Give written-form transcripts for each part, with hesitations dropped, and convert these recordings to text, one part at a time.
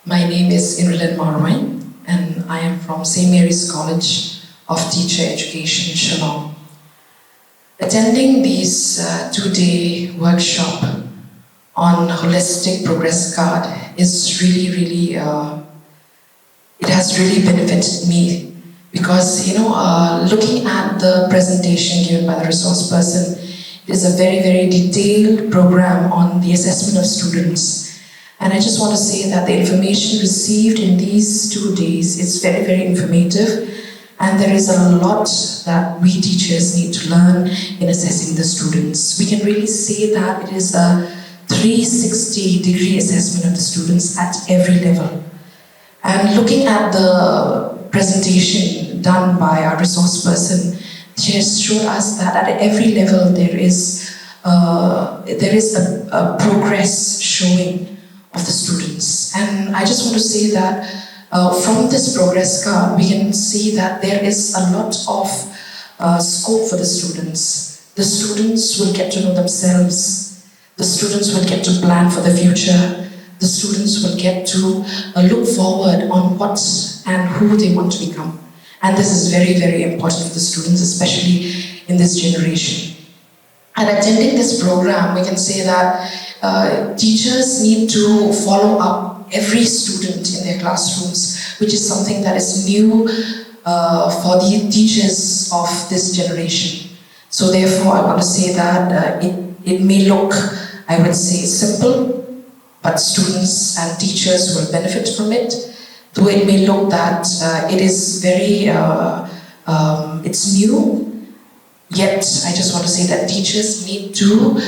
My name is Marbaniang, and I am from St. Mary's College of Teacher Education, Shillong. Attending this two-day workshop on Holistic Progress Card is really, it has really benefited me because, looking at the presentation given by the resource person, it is a very detailed program on the assessment of students. And I just want to say that the information received in these 2 days is very informative, and there is a lot that we teachers need to learn in assessing the students. We can really say that it is a 360-degree assessment of the students at every level. And looking at the presentation done by our resource person, she has showed us that at every level there is a progress showing of the students. And I just want to say that from this progress card, we can see that there is a lot of scope for the students. The students will get to know themselves. The students will get to plan for the future. The students will get to look forward on what and who they want to become. And this is very important for the students, especially in this generation. And attending this program, we can say that teachers need to follow up every student in their classrooms, which is something that is new for the teachers of this generation. So therefore, I want to say that it may look, I would say, simple, but students and teachers will benefit from it. Though it may look that it is very, it's new, yet I just want to say that teachers need to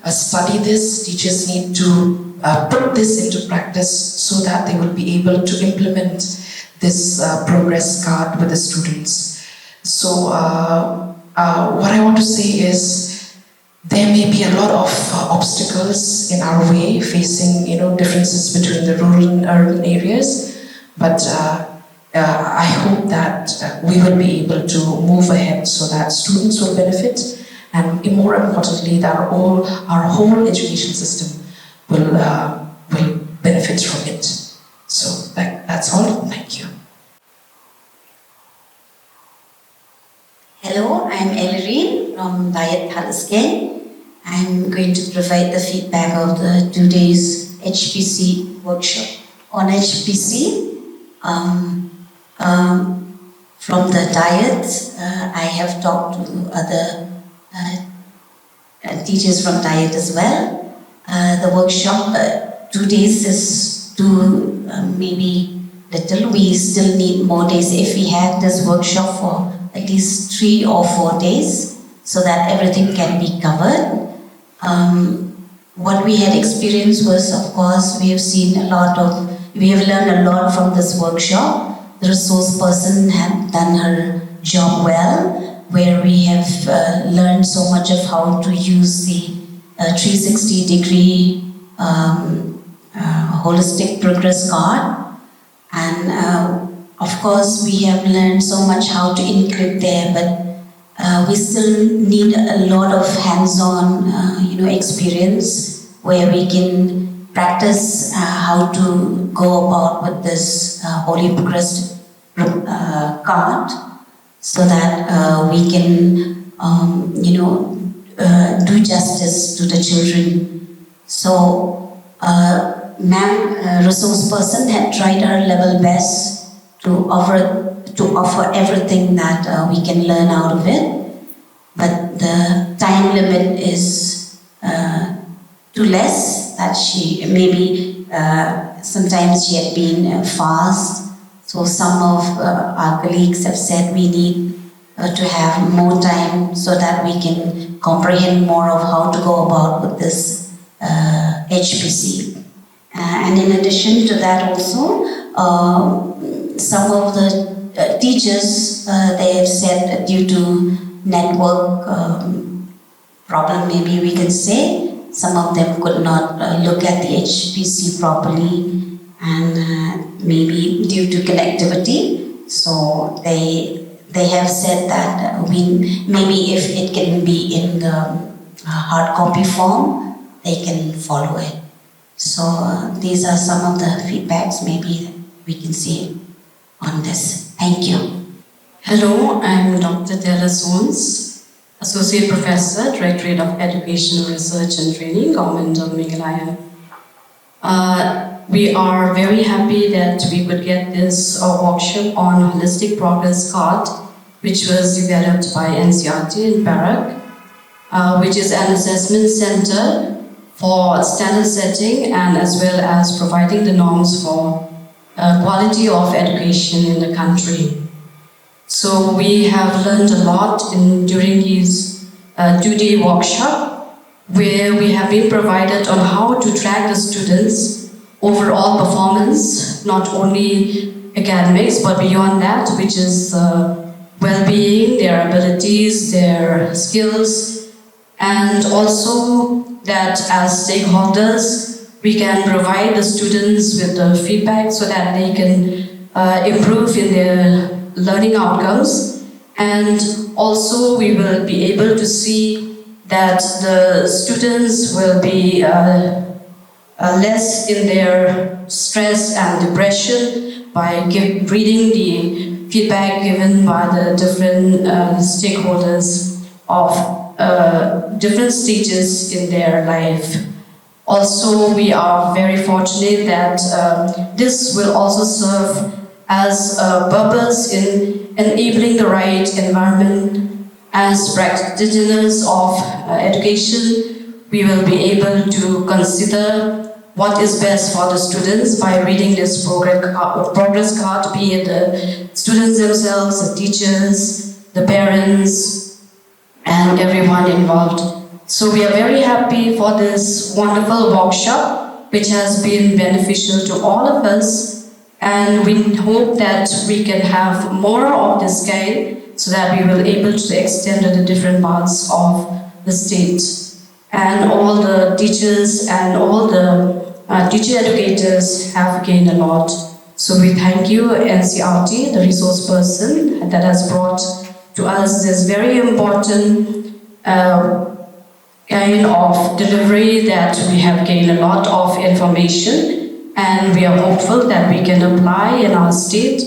study this, teachers need to put this into practice so that they will be able to implement this progress card with the students. So what I want to say is there may be a lot of obstacles in our way facing differences between the rural and urban areas, but I hope that we will be able to move ahead so that students will benefit, and more importantly, that our whole education system will benefit from it. So that's all. Thank you. Hello, I'm Ellery from DERT Annexe. I'm going to provide the feedback of the 2 days HPC workshop. On HPC, from the DERT, I have talked to other teachers from DERT as well. The workshop, 2 days is too maybe little. We still need more days. If we had this workshop for at least 3 or 4 days, so that everything can be covered. What we had experienced was, of course, we have learned a lot from this workshop. The resource person had done her job well, where we have learned so much of how to use the 360-degree holistic progress card. And of course, we have learned so much how to include there, but we still need a lot of hands-on experience where we can practice how to go about with this Holy Progress card, so that we can do justice to the children. So resource person had tried her level best to offer everything that we can learn out of it, but the time limit is too less. That she maybe sometimes she had been fast, so some of our colleagues have said we need to have more time so that we can comprehend more of how to go about with this HPC. And in addition to that also, some of the teachers, they have said due to network problem, maybe we can say, some of them could not look at the HPC properly, and maybe due to connectivity. So they have said that maybe if it can be in the hard copy form, they can follow it. So these are some of the feedbacks maybe we can see on this. Thank you. Hello, I'm Dr. Della Sons, Associate Professor, Directorate of Educational Research and Training, Government of Meghalaya. We are very happy that we could get this workshop on Holistic Progress Card, which was developed by NCERT and PARAKH, which is an assessment center for standard setting and as well as providing the norms for quality of education in the country. So we have learned a lot during these 2-day workshop, where we have been provided on how to track the students' overall performance, not only academics, but beyond that, which is well-being, their abilities, their skills, and also that as stakeholders, we can provide the students with the feedback so that they can improve in their learning outcomes. And also we will be able to see that the students will be less in their stress and depression by reading the feedback given by the different stakeholders of different stages in their life. Also, we are very fortunate that this will also serve as a purpose in enabling the right environment. As practitioners of education, we will be able to consider what is best for the students by reading this progress card, be it the students themselves, the teachers, the parents, and everyone involved. So we are very happy for this wonderful workshop, which has been beneficial to all of us, and we hope that we can have more of this kind so that we will be able to extend to the different parts of the state. And all the teachers and all the teacher educators have gained a lot. So we thank you, NCERT, the resource person that has brought to us this very important kind of delivery, that we have gained a lot of information and we are hopeful that we can apply in our state.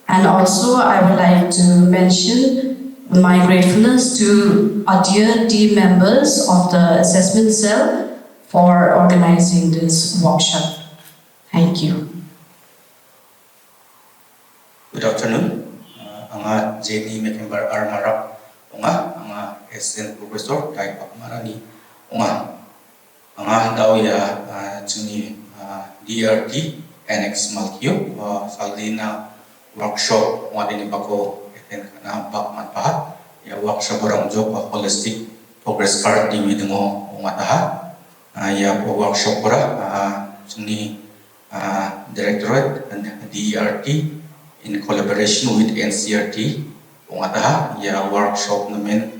And also I would like to mention my gratefulness to our dear team members of the assessment cell for organizing this workshop. Thank you. Good afternoon. Anga Jenny member Armarap anga SN Professor Type Marani anga dawya chuni DERT Annexe Malki Salina workshop wadini bako eten kana bakman paha ya workshop orang jo Holistic Progress Card di midungo ngataha ya workshop ora chuni Directorate and DERT in collaboration with NCERT ungataha ya workshop namen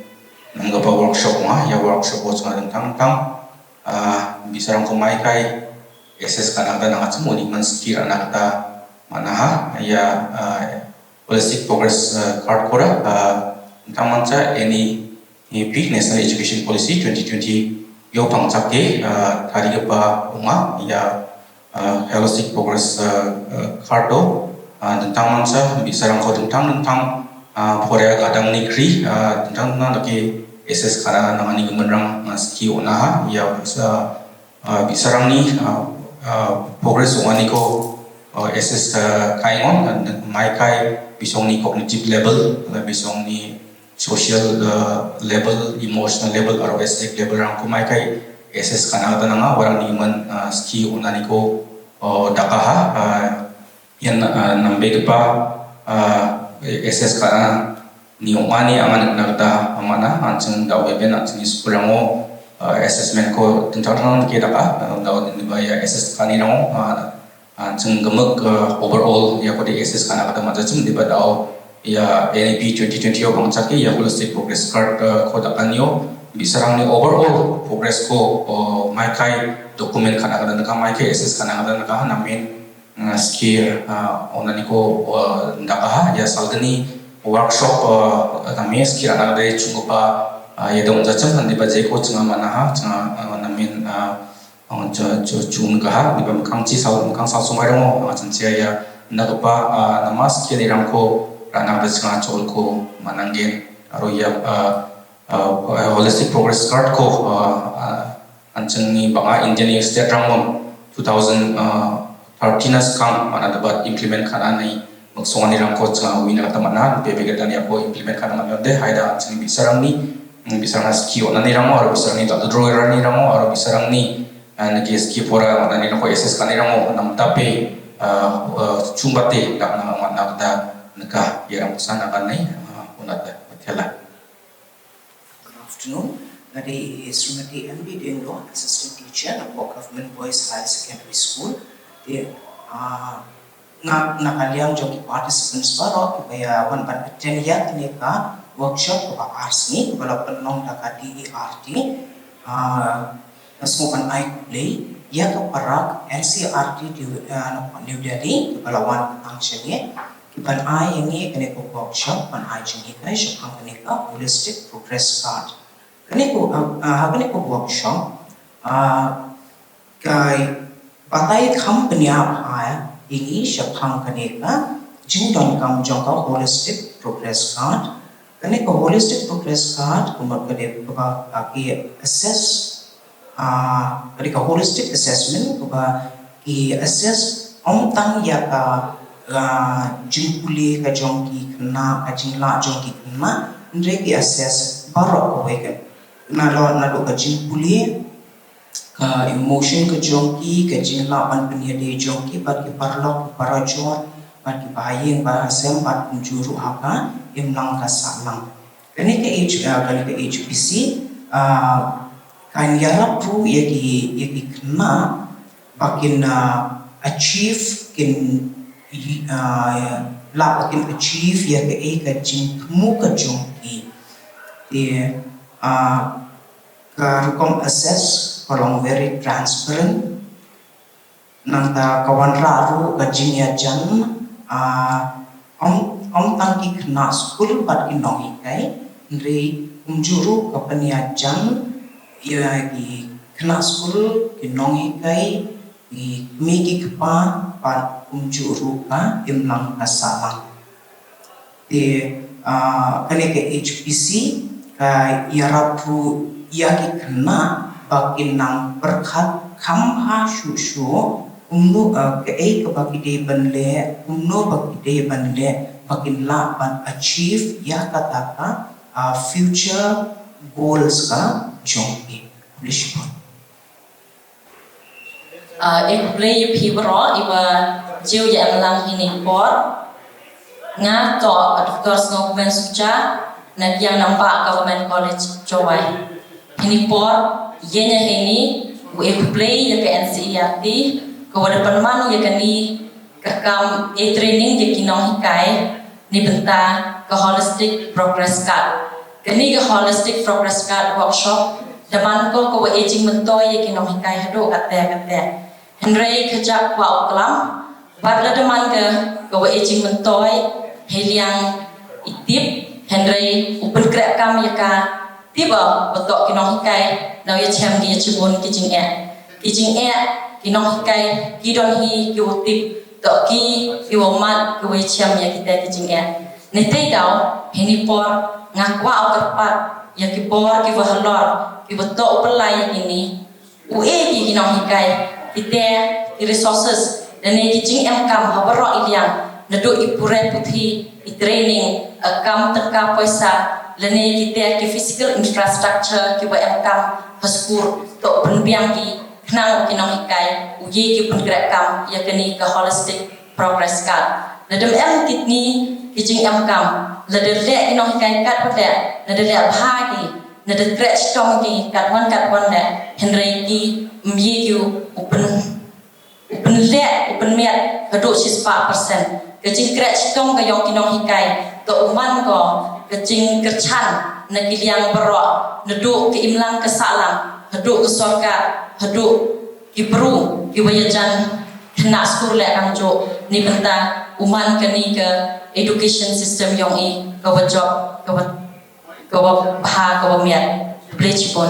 nanggapa workshop ya workshop o tang bisarang kumai kai SS kanakta nangat semua ni manskir anakta manaha ya Holistic Progress Card kora tentang manca any National Education Policy 2020 yo pangcak ke tadi apa ya Holistic Progress Card do tentang manca bisarang ko tentang Korea kadang negeri tentang lagi SS karena nangani gemerang ski onaha ya bisarang ni progress wani ko SS kaingon dan mai kai bisong ni cognitive level bisong ni social level, emotional level atau aesthetic level rang ko mai kai SS kana nanga warang ni man ski onani ko dakaha yan nambe pa SS kana ni omani aman nagda amana anceng daw eben anceng ispurango assessment ko tentang kita ka daw ni baya SS kanino anceng gemek overall ya ko di SS kana kata macam di daw ya NEP 2020 yo bangcaki ya Holistic Progress Card ko dakanyo bisarang ni overall progress ko mai kai dokumen kana kada naka mai kai SS kana kada naka namin skill onani ko ndakaha ya salgani workshop kami skill anak dari cungupa ya dong jacem kan di bajai ko cenga manaha cenga namin Jun kah, ni kang sao sumai ramo, macam saya nak apa nama sekian orang ko rana bersengaja col ko manangin, aroya Holistic Progress Card ko ancang ni banga Indian State Ramon 2013 sekarang mana dapat implement kanan ni maksudnya ni orang ko cang wina tamana, beberapa dan aku implement kanan mana deh, ada ancang bisarang ni skill nani ramo, atau bisarang ni tak ada drawer ni ramo, atau bisarang ni nagi skill pora mana ni orang ko SS kanan ramo, nam tapi cuma teh tak nak nakah yang sana kan ni, unat dah betul. Good afternoon. Nadi Srimati M Dinglo, Assistant Teacher ng Government Boys High Secondary School. Nakaliang jong participants baro kaya wan ban attend ya ka workshop ko arts ni wala penong ka DERT nasmukan I play ya ka PARAKH NCERT di New Delhi wala wan function ni kiban I ini kene ko workshop ban I jing kai shapang kene ka Holistic Progress Card kene ko workshop kai patai company apa ini shapang kene ka jing don kam jong ka Holistic Progress Card kene ko Holistic Progress Card kumar kene ba ki assess kene ka holistic assessment ba ki assess tang ya ka jing puli ka jong ki kena ka jing la jong ki kena ndre ki assess baro ko weken na do ka jing puli ka emotion ka jong ki ka jing la ban punya de jong ki ba ki parlok para jor ba ki bayeng ba sem ba juru haka imlang ka salang kene ka HPC kan yarap ru yaki kena bakin achieve kin la bakin achieve yaki ka jing mu ka jong ki de ka kom assess kolong very transparent nanta kawan raru ka jing ya jan tang ki kena school bat ki nong ikai ndri umjuru ka peniajan ya ki kena school ki nong ikai ki miki kpa pat umjuru ka imlang kasalang de kane ke HPC ka yarapru ya ki kena bakin nang berkat kamha shushu umno ke ke baki de banle umno baki de banle bakin la ban achieve ya kataka future goals ka jongki lishpon play pibro iba jiu ya lang hini por nga to of course government sucha na yang nampak government college jowai hini por yenya hini play ya ke NCERT ko wada panmanu ya kani kakam training ya kinong hikai ni benta ke Holistic Progress Card kani ke Holistic Progress Card workshop daman ko aging mentoy ya kinong hikai hadu kate henry kejak wa uklam badla daman ke aging mentoy heliang itip henry open grab kam ya ka tiba betok kinong hikai naw ya chem dia cibun kijing kinong hikai kidon hi kiutip tok ki kiwomat kiwe chem ya kita kijing nitei daw hini por ngakwa au kerpat ya ki por ki wahalor ki betok pelai ini ki kinong hikai kita ki resources dan ni kijing kam habaro iliang nadu ipure puthi i training kam teka paisa lene kita ki physical infrastructure ki wa kam haskur tok penbiang ki kenang kinong hikai uji ki penggerak kam ya kini ke Holistic Progress Card ladem kitni kijing kam ladem le kinong hikai kat pada ladem le bhagi ladem scratch tong ki kat wan le henry ki myi ki open miat keduk 4% kijing scratch tong ka yong kinong hikai to uman ko kijing kerchan na kiliang berok neduk ke imlang ke salam heduk ke sorga heduk ki peru ki wayajan kena sekolah lek kang jo ni benta uman keni ke education system yang i ke job ke bah ke miat bridge pun